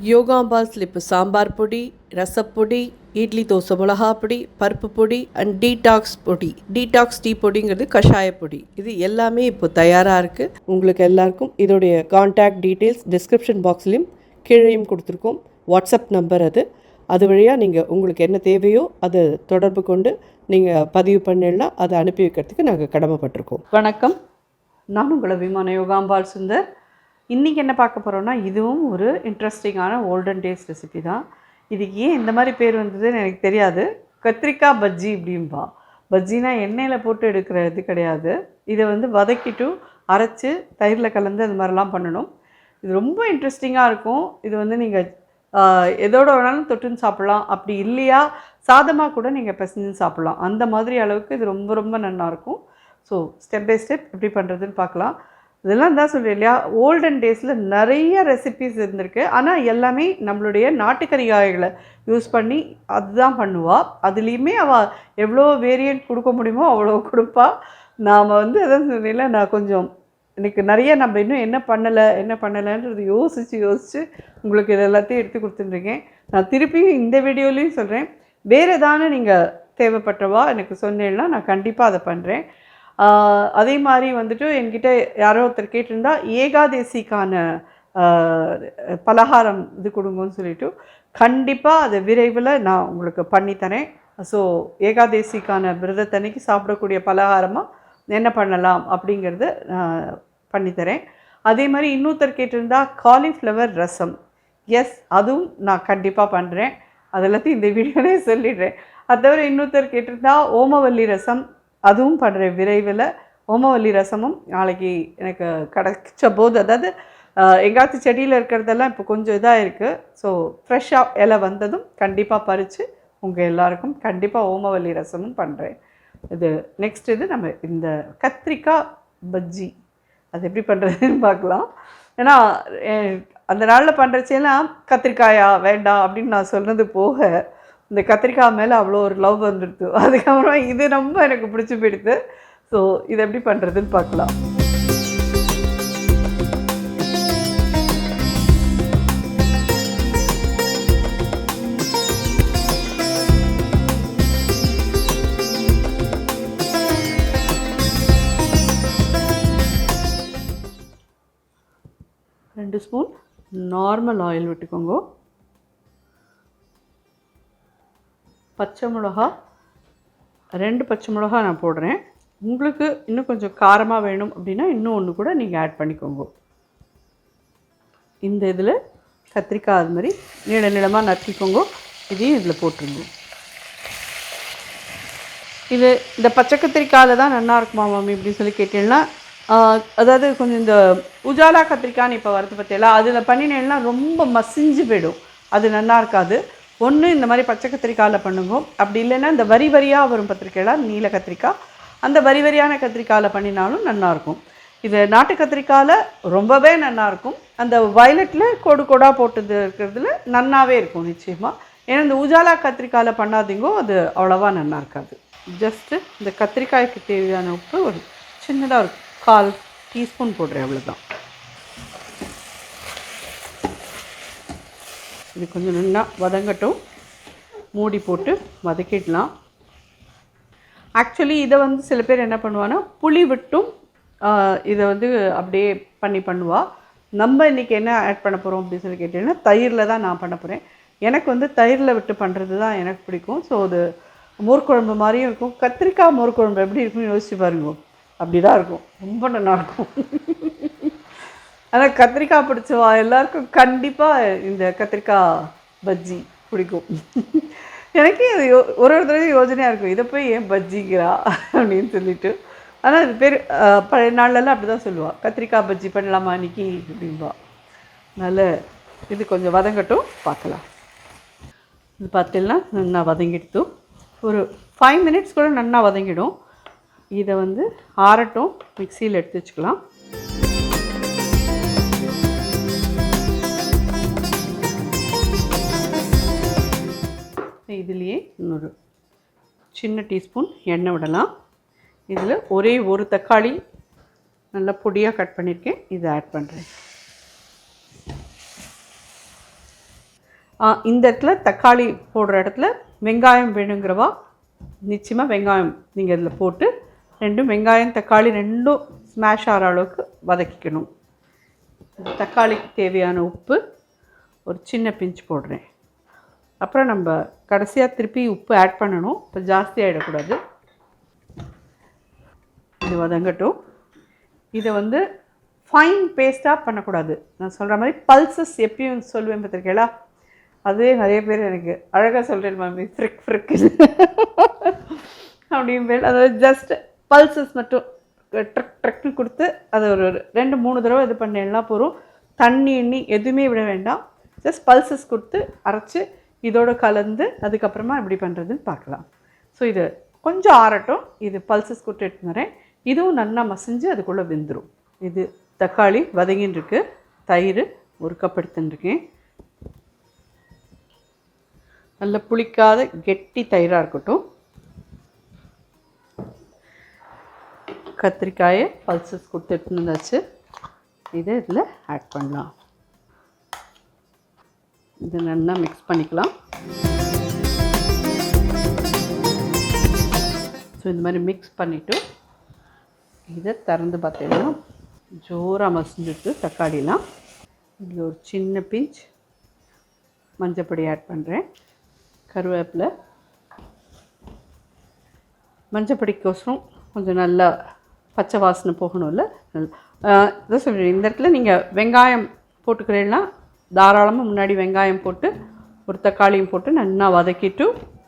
யோகாம்பாஸில் இப்போ சாம்பார் பொடி, ரசப்பொடி, இட்லி தோசை மிளகா பொடி, பருப்பு பொடி அண்ட் டீடாக்ஸ் பொடி, டீடாக்ஸ் டீ பொடிங்கிறது கஷாய பொடி. இது எல்லாமே இப்போ தயாராக இருக்குது. உங்களுக்கு எல்லாருக்கும் இதோடைய கான்டாக்ட் டீட்டெயில்ஸ் டிஸ்கிரிப்ஷன் பாக்ஸ்லேயும் கீழேயும் கொடுத்துருக்கோம். வாட்ஸ்அப் நம்பர் அது வழியாக நீங்கள் உங்களுக்கு என்ன தேவையோ அதை தொடர்பு கொண்டு நீங்கள் பதிவு பண்ணிடலாம். அதை அனுப்பி வைக்கிறதுக்கு நாங்கள் கடமைப்பட்டிருக்கோம். வணக்கம், நான் உங்களை விமான யோகாம்பாள் சுந்தர். இன்றைக்கி என்ன பார்க்க போகிறோன்னா, இதுவும் ஒரு இன்ட்ரெஸ்டிங்கான ஓல்டன் டேஸ் ரெசிபி தான். இதுக்கு ஏன் இந்த மாதிரி பேர் வந்ததுன்னு எனக்கு தெரியாது. கத்திரிக்காய் பஜ்ஜி அப்படின்பா. பஜ்ஜினா எண்ணெயில் போட்டு எடுக்கிறது கிடையாது. இதை வதக்கிட்டு அரைச்சி தயிரில் கலந்து அது மாதிரிலாம் பண்ணணும். இது ரொம்ப இன்ட்ரெஸ்டிங்காக இருக்கும். இது நீங்கள் எதோட வேணாலும் தொட்டுன்னு சாப்பிட்லாம். அப்படி இல்லையா சாதமாக கூட நீங்கள் பிசைஞ்சு சாப்பிட்லாம். அந்த மாதிரி அளவுக்கு இது ரொம்ப ரொம்ப நல்லாயிருக்கும். ஸோ ஸ்டெப் பை ஸ்டெப் எப்படி பண்ணுறதுன்னு பார்க்கலாம். இதெல்லாம் தான் சொல்கிறேன் இல்லையா, ஓல்டன் டேஸில் நிறைய ரெசிபீஸ் இருந்திருக்கு. ஆனால் எல்லாமே நம்மளுடைய நாட்டுக்கறி காய்களை யூஸ் பண்ணி அதுதான் பண்ணுவாள். அதுலேயுமே அவள் எவ்வளோ வேரியன்ட் கொடுக்க முடியுமோ அவ்வளோ கொடுப்பா. நாம் அதான் சொன்னேன்ல, நான் கொஞ்சம் எனக்கு நிறைய நம்ம இன்னும் என்ன பண்ணலைன்றது யோசித்து உங்களுக்கு இது எல்லாத்தையும் எடுத்து கொடுத்துருக்கேன். நான் திருப்பியும் இந்த வீடியோலையும் சொல்கிறேன், வேறு எதானே நீங்கள் தேவைப்பட்டவா எனக்கு சொன்னேன்னா நான் கண்டிப்பாக அதை பண்ணுறேன். அதே மாதிரி என்கிட்ட யாரோ ஒருத்தர் கேட்டிருந்தா ஏகாதேசிக்கான பலகாரம் இது கொடுங்கன்னு சொல்லிவிட்டு கண்டிப்பாக அதை விரைவில் நான் உங்களுக்கு பண்ணித்தரேன். ஸோ ஏகாதேசிக்கான விரதத்தன்னைக்கு சாப்பிடக்கூடிய பலகாரமாக என்ன பண்ணலாம் அப்படிங்கிறது பண்ணித்தரேன். அதே மாதிரி இன்னொருத்தர் கேட்டிருந்தா காலிஃப்ளவர் ரசம். எஸ், அதுவும் நான் கண்டிப்பாக பண்ணுறேன். அதெல்லாத்தையும் இந்த வீடியோலே சொல்லிடுறேன். அது தவிர இன்னொருத்தர் கேட்டிருந்தா ஓமவல்லி ரசம், அதுவும் பண்ணுறேன் விரைவில். ஓமவல்லி ரசமும் நாளைக்கு எனக்கு கிடைச்ச போது, அதாவது எங்காச்சும் செடியில் இருக்கிறதெல்லாம் இப்போ கொஞ்சம் இதாக இருக்குது. ஸோ ஃப்ரெஷ்ஷாக இலை வந்ததும் கண்டிப்பாக பறித்து உங்கள் எல்லாருக்கும் கண்டிப்பாக ஓமவல்லி ரசமும் பண்ணுறேன். இது நெக்ஸ்ட் நம்ம இந்த கத்திரிக்காய் பஜ்ஜி அது எப்படி பண்ணுறதுன்னு பார்க்கலாம். ஏன்னா அந்த நாளில் பண்ணுறச்செல்லாம் கத்திரிக்காயா வேண்டாம் அப்படின்னு நான் சொன்னது போக இந்த கத்திரிக்காய் மேலே அவ்வளோ ஒரு லவ் வந்துடுது. அதுக்கப்புறம் இது ரொம்ப எனக்கு பிடிச்சி போயிடுது. ஸோ இதை எப்படி பண்ணுறதுன்னு பார்க்கலாம். ரெண்டு ஸ்பூன் நார்மல் ஆயில் விட்டுக்கோங்க. பச்சை மிளகா 2 பச்சை மிளகா நான் போடுறேன். உங்களுக்கு இன்னும் கொஞ்சம் காரமாக வேணும் அப்படின்னா இன்னும் ஒன்று கூட நீங்கள் ஆட் பண்ணிக்கோங்க. இந்த இதில் கத்திரிக்காய் அது மாதிரி நீளமாக நறுக்கிக்கோங்க. இதையும் இதில் போட்டுருங்க. இது இந்த பச்சை கத்திரிக்காயில் தான் நல்லா இருக்குமா மாமி அப்படின்னு சொல்லி கேட்டீங்கன்னா, அதாவது கொஞ்சம் இந்த உஜாலா கத்திரிக்காய்னு இப்போ வரது பற்றியெல்லாம் அதில் பண்ணினேன்னா ரொம்ப மசிஞ்சு போயிடும். அது நல்லா இருக்காது. ஒன்று இந்த மாதிரி பச்சை கத்திரிக்காயில் பண்ணுங்க. அப்படி இல்லைன்னா இந்த வரி வரியாக வரும் கத்திரிக்காய், நீல கத்திரிக்காய், அந்த வரி வரியான கத்திரிக்காயில் பண்ணினாலும் நல்லாயிருக்கும். இது நாட்டு கத்திரிக்காயில் ரொம்பவே நல்லாயிருக்கும். அந்த வயலட்டில் கோடு கோடாக போட்டது இருக்கிறதுல நல்லாவே இருக்கும் நிச்சயமாக. ஏன்னா இந்த உஜாலா கத்திரிக்காயில் பண்ணாதீங்கோ, அது அவ்வளோவா நல்லா இருக்காது. ஜஸ்ட்டு இந்த கத்திரிக்காய்க்கு தேவையான உப்பு ஒரு சின்னதாக ஒரு 1/4 டீஸ்பூன் போடுறேன், அவ்வளோதான். இது கொஞ்சம் நல்லா வதங்கட்டும். மூடி போட்டு வதக்கிடலாம். ஆக்சுவலி இதை சில பேர் என்ன பண்ணுவான்னா புளி விட்டும் இதை அப்படியே பண்ணுவா. நம்ம இன்றைக்கி என்ன ஆட் பண்ண போகிறோம் அப்படின்னு சொல்லி கேட்டிங்கன்னா தயிரில் தான் நான் பண்ண போகிறேன். எனக்கு தயிரில் விட்டு பண்ணுறது தான் எனக்கு பிடிக்கும். ஸோ அது மோர் குழம்பு மாதிரியும் இருக்கும். கத்திரிக்காய் மோர் குழம்பு எப்படி இருக்குன்னு யோசிச்சு பாருங்க. அப்படி தான் இருக்கும், ரொம்ப நல்லாயிருக்கும். ஆனால் கத்திரிக்காய் பிடிச்சவா எல்லாருக்கும் கண்டிப்பாக இந்த கத்திரிக்காய் பஜ்ஜி பிடிக்கும். எனக்கே அது ஒரு தடவை யோஜனையாக இருக்கும், இதை போய் ஏன் பஜ்ஜிக்கிறா அப்படின்னு சொல்லிட்டு. ஆனால் அது பேர் பழைய நாள்லலாம் அப்படி தான் சொல்லுவாள், கத்திரிக்காய் பஜ்ஜி பண்ணலாமா அன்றைக்கி அப்படின்பா. அதனால் இது கொஞ்சம் வதங்கட்டும், பார்க்கலாம். இது பார்த்தீங்கன்னா நல்லா வதங்கிடுத்து. ஒரு 5 மினிட்ஸ் கூட நல்லா வதங்கிடும். இதை ஆறட்டும், மிக்சியில் எடுத்து வச்சுக்கலாம். இதுலேயே இன்னொரு சின்ன டீஸ்பூன் எண்ணெய் விடலாம். இதில் ஒரே ஒரு தக்காளி நல்லா பொடியாக கட் பண்ணியிருக்கேன், இதை ஆட் பண்ணுறேன். இந்த இடத்துல தக்காளி போடுற இடத்துல வெங்காயம் வேணுங்கிறவா நிச்சயமாக வெங்காயம் நீங்கள் இதில் போட்டு ரெண்டும் வெங்காயம் தக்காளி ரெண்டும் ஸ்மாஷ் ஆகிற அளவுக்கு வதக்கிக்கணும். தக்காளிக்கு தேவையான உப்பு ஒரு சின்ன பிஞ்ச் போடுறேன். அப்புறம் நம்ம கடைசியாக திருப்பி உப்பு ஆட் பண்ணணும். இப்போ ஜாஸ்தி ஆகிடக்கூடாது. இது வதங்கட்டும். இதை வந்து ஃபைன் பேஸ்ட்டாக பண்ணக்கூடாது. நான் சொல்கிற மாதிரி பல்சஸ் எப்பயும் சொல்லுவேன் பார்த்துருக்கேளா, அதுவே நிறைய பேர் எனக்கு அழகாக சொல்கிறேன் மாமி ஃப்ரிக் அப்படின்னு பேர். அதாவது ஜஸ்ட் பல்சஸ் மட்டும் ட்ரக்னு கொடுத்து அதை ஒரு 2-3 தடவை இது பண்ணேன்னா போகிறோம். தண்ணி எதுவுமே விட வேண்டாம். ஜஸ்ட் பல்சஸ் கொடுத்து அரைச்சி இதோடு கலந்து அதுக்கப்புறமா எப்படி பண்ணுறதுன்னு பார்க்கலாம். ஸோ இது கொஞ்சம் ஆறட்டும். இது பல்சஸ் கொடுத்து எடுத்து வரேன். இதுவும் நல்லா மசிஞ்சு அதுக்குள்ளே வெந்துடும். இது தக்காளி வதங்கின்னு இருக்கு. தயிர் 1 கப் எடுத்துட்டுருக்கேன். நல்ல புளிக்காத கெட்டி தயிராக இருக்கட்டும். கத்திரிக்காயை பல்சஸ் கொடுத்து எடுத்துன்னு வந்தாச்சு. இதை இதில் ஆட் பண்ணலாம். இது நல்லா மிக்ஸ் பண்ணிக்கலாம். ஸோ இந்த மாதிரி மிக்ஸ் பண்ணிவிட்டு இதை திறந்து பார்த்தீங்கன்னா ஜோராக மசிஞ்சிட்டு தக்காளிலாம். இதில் ஒரு சின்ன பிஞ்ச் மஞ்சப்பொடி ஆட் பண்ணுறேன். கருவேப்பிலை மஞ்சப்பொடிக்கோசரம் கொஞ்சம் நல்லா பச்சை வாசனை போகணும்ல. இதை சொல்கிறேன். இந்த இடத்துல நீங்கள் வெங்காயம் போட்டுக்கிறீங்கன்னா தாராளமாக முன்னாடி வெங்காயம் போட்டு ஒரு தக்காளியும் போட்டு நல்லா வதக்கிட்டு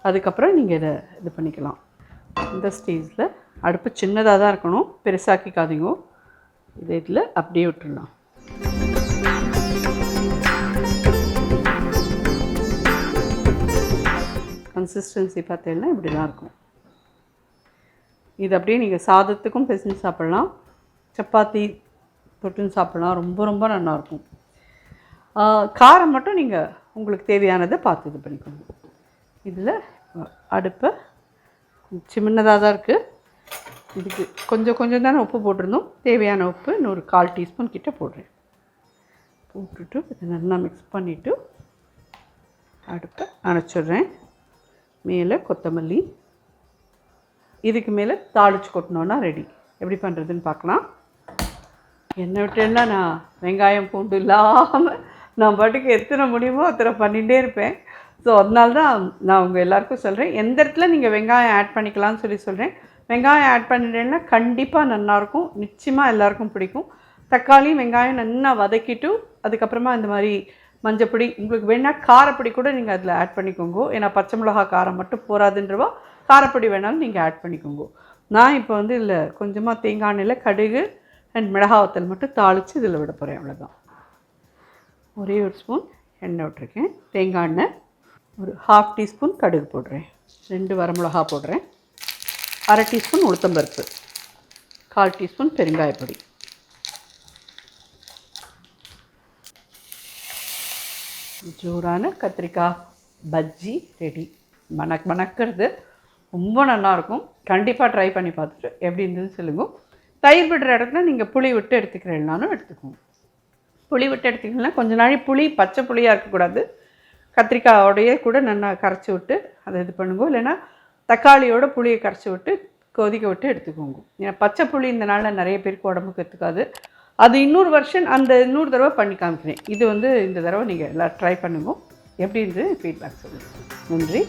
அதுக்கப்புறம் நீங்கள் இதை இது பண்ணிக்கலாம். இந்த ஸ்டேஜில் அடுப்பு சின்னதாக தான் இருக்கணும், பெருசாக்கிக்காதீங்க. இதை இதில் அப்படியே விட்டுடலாம். கன்சிஸ்டன்சி பார்த்தீங்கன்னா இப்படி தான் இருக்கும். இது அப்படியே நீங்கள் சாதத்துக்கும் பிசைஞ்சு சாப்பிட்லாம், சப்பாத்தி தொட்டுன்னு சாப்பிட்லாம். ரொம்ப நல்லாயிருக்கும். காரம் மட்டும் நீங்கள் உங்களுக்கு தேவையானதை பார்த்து இது பண்ணிக்கணும். இதில் அடுப்பை சின்னதாக தான் இருக்குது. இதுக்கு கொஞ்சம் தானே உப்பு போட்டிருந்தோம். தேவையான உப்பு இன்னொரு 1/4 டீஸ்பூன் கிட்ட போடுறேன். போட்டுட்டு இதை நல்லா மிக்ஸ் பண்ணிவிட்டு அடுப்பை அணைச்சிட்றேன். மேலே கொத்தமல்லி, இதுக்கு மேலே தாளித்து கொட்டினோன்னா ரெடி. எப்படி பண்ணுறதுன்னு பார்க்கலாம். என்னை விட்டேன்னா நான் வெங்காயம் பூண்டு இல்லாமல் நான் பாட்டுக்கு எத்தனை முடியுமோ அத்தனை பண்ணிகிட்டே இருப்பேன். ஸோ அதனால தான் நான் உங்கள் எல்லாேருக்கும் சொல்கிறேன், எந்த இடத்துல நீங்கள் வெங்காயம் ஆட் பண்ணிக்கலாம்னு சொல்கிறேன். வெங்காயம் ஆட் பண்ணிட்டேன்னா கண்டிப்பாக நல்லாயிருக்கும். நிச்சயமாக எல்லாேருக்கும் பிடிக்கும். தக்காளி வெங்காயம் நல்லா வதக்கிட்டு அதுக்கப்புறமா இந்த மாதிரி மஞ்சப்பொடி, உங்களுக்கு வேணால் காரப்பொடி கூட நீங்கள் அதில் ஆட் பண்ணிக்கோங்க. ஏன்னா பச்சை மிளகா காரம் மட்டும் போகாதுன்றவோ காரப்பொடி வேணாலும் நீங்கள் ஆட் பண்ணிக்கோங்க. நான் இப்போ வந்து இதில் கொஞ்சமாக தேங்காய் எண்ணெயில் கடுகு அண்ட் மிளகா வத்தல் மட்டும் தாளித்து இதில் விட போகிறேன். அவ்வளோதான். ஒரே ஒரு ஸ்பூன் எண்ணெய் விட்டுருக்கேன். தேங்காய் எண்ணெய் ஒரு 1/2 டீஸ்பூன் கடுகு போடுறேன். 2 வரமிளகா போடுறேன். 1/2 டீஸ்பூன் உளுத்தம்பருப்பு, 1/4 டீஸ்பூன் பெருங்காயப்பொடி. ஜோரான கத்திரிக்காய் பஜ்ஜி ரெடி. மணக்கிறது ரொம்ப நல்லாயிருக்கும். கண்டிப்பாக ட்ரை பண்ணி பார்த்துட்டு எப்படி இருந்ததுன்னு சொல்லுங்கள். தயிர் விடுற இடத்துல நீங்கள் புளி விட்டு எடுத்துக்கிறேன்னாலும் எடுத்துக்கோங்க. புளி விட்டு எடுத்துக்கிங்கன்னா கொஞ்சம் நாள் புளி பச்சை புளியாக இருக்கக்கூடாது. கத்திரிக்காயோடையே கூட நல்லா கரைச்சி விட்டு அதை இது பண்ணுங்க. இல்லைன்னா தக்காளியோட புளியை கரைச்சி விட்டு கொதிக்க விட்டு எடுத்துக்கோங்க. ஏன்னா பச்சை புளி இந்த நாளில் நிறைய பேருக்கு உடம்புக்கு எடுத்துக்காது. அது இன்னொரு வெர்ஷன், அந்த இன்னொரு தடவை பண்ணி காமிக்கிறேன். இது வந்து இந்த தடவை நீங்கள் எல்லாம் ட்ரை பண்ணுங்க. எப்படி இருந்து ஃபீட்பேக் சொல்லுங்கள். நன்றி.